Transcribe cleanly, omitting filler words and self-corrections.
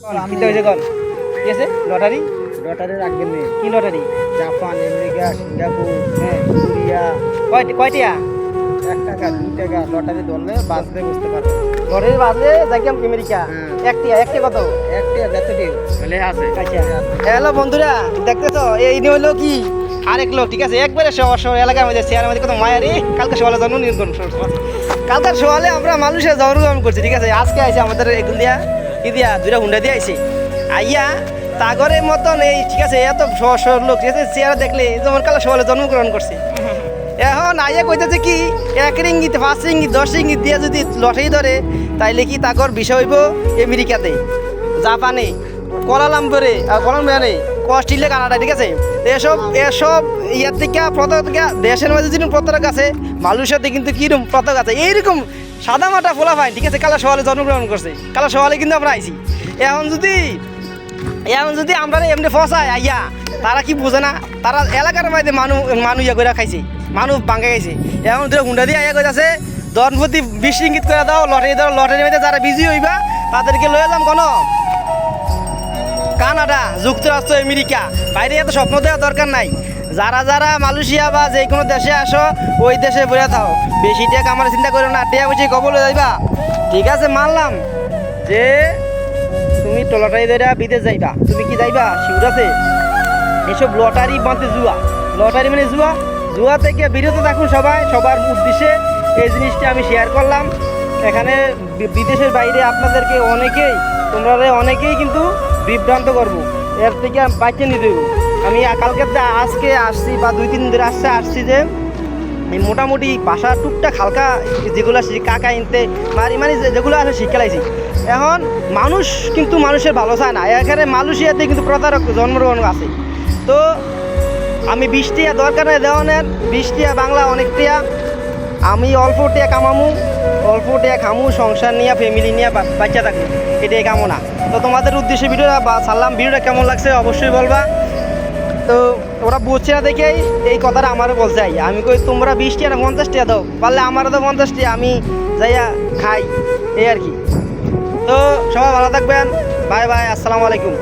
কিনতে হয়েছে কল ঠিক আছে লটারি লটারি রাখবেন নি কি লটারি জাপান আমেরিকা সিঙ্গাপুর হ্যাঁ কোরিয়া কয়টিয়া 1 টাকা 2 টাকা লটারি ধরলে বাঁচতে বুঝতে পারবেন লটারি বাজলে যাইতাম আমেরিকা একটি কত একটা যতটি বলে আছে হ্যালো বন্ধুরা দেখতেছো এই নিয়ে হলো কি আরেক লোক ঠিক আছে একবারে শহর এলাকার মধ্যে শেয়ার মধ্যে কত মায়ারি কালকে সকালে জন্ম নিয়ন্ত্রণ কালকার সকালে আমরা মানুষের জন্মগ্রহণ করছি ঠিক আছে আজকে আইসে আমাদের এগুলো দিয়া কি দিয়া দুইটা হুন্ডা দিয়ে আইসি আইয়া তাগরের মতন এই ঠিক আছে এত শহর লোক ঠিক আছে চেয়ার দেখলে যেমন কালে সকালে জন্মগ্রহণ করছে এখন আইয়া কইতেছে কি 1 রিঙ্গিত 5 রিঙ্গিত 10 রিঙ্গিত দিয়ে যদি লটারি ধরে তাইলে কি তাগর বিষয় হইব আমেরিকাতে জাপানে কোলালামপুরে কলম্বিয়া নেই অস্ট্রেলিয়া কানাডা ঠিক আছে এসব ইয়ার থেকে পতাকা দেশের মধ্যে যেরকম পতাকা আছে মালয়েশিয়াতে কিন্তু কীরকম পতাকা আছে এইরকম সাদা মাটা ফোলা ফাইন ঠিক আছে কালা সওয়ালে জন্মগ্রহণ করছে কালা সওয়ালে কিন্তু আমরা আইছি এখন যদি আমরা এমনি ফসাই আইয়া তারা কি বোঝে না তারা এলাকার মধ্যে মানুষ ইয়া করে খাইছে মানুষ ভাঙ্গা খাইছে এখন দুটো হুন্ডা দিয়ে আইয়া কইতাছে দনপতি 20 রিঙ্গিত করে দাও লটারির মধ্যে যারা বিজি হইবা তাদেরকে লয়ে যাম কোনো কানাডা যুক্তরাষ্ট্র আমেরিকা বাইরে এত স্বপ্ন দেওয়ার দরকার নাই যারা মালয়েশিয়া বা যে কোনো দেশে আসো ওই দেশে বলে থাও বেশি টাকা আমার চিন্তা করো না টিয়া বুঝি কবলে যাইবা ঠিক আছে মানলাম যে তুমি লটারি ধরে বিদেশ যাইবা তুমি কি যাইবা শিউর আছে এসব লটারি বাঁধতে লটারি মানে জুয়া থেকে বিরত থাকুন সবার উদ্দেশ্যে এই জিনিসটা আমি শেয়ার করলাম এখানে বিদেশের বাইরে আপনাদেরকে অনেকেই কিন্তু বিভ্রান্ত করবো এর থেকে বাইকে নিয়ে দেবো আমি কালকে আজকে আসছি বা 2-3 দিন ধরে আসছি যে এই মোটামুটি বাসা টুকটাক হালকা যেগুলো কাকা ইনতে মানে যেগুলো আছে শিক্ষা লাইছি এখন মানুষ কিন্তু মানুষের ভালো চায় না এখানে মালয়েশিয়াতে কিন্তু প্রতারক জন্মগ্রহণ আছে তো আমি 20 টাকা দরকার নেই দেওয়ানের 20 টাকা বাংলা অনেক টাকা আমি অল্প টাকা কামামু অল্প টাকা খামু সংসার নিয়ে ফ্যামিলি নিয়ে বাচ্চা থাকবো এটাই কামনা তো তোমাদের উদ্দেশ্যে ভিডিওটা বা সারলাম ভিডিওটা কেমন লাগছে অবশ্যই বলবা তো ওরা বুঝছে না দেখেই এই কথাটা আমারও বলছে আমি কই তোমরা 20 টাকা 50 টাকা দাও পারলে আমারও তো 50 টাকা আমি যাইয়া খাই এই আর কি তো সবাই ভালো থাকবেন বাই বাই আসসালামু আলাইকুম।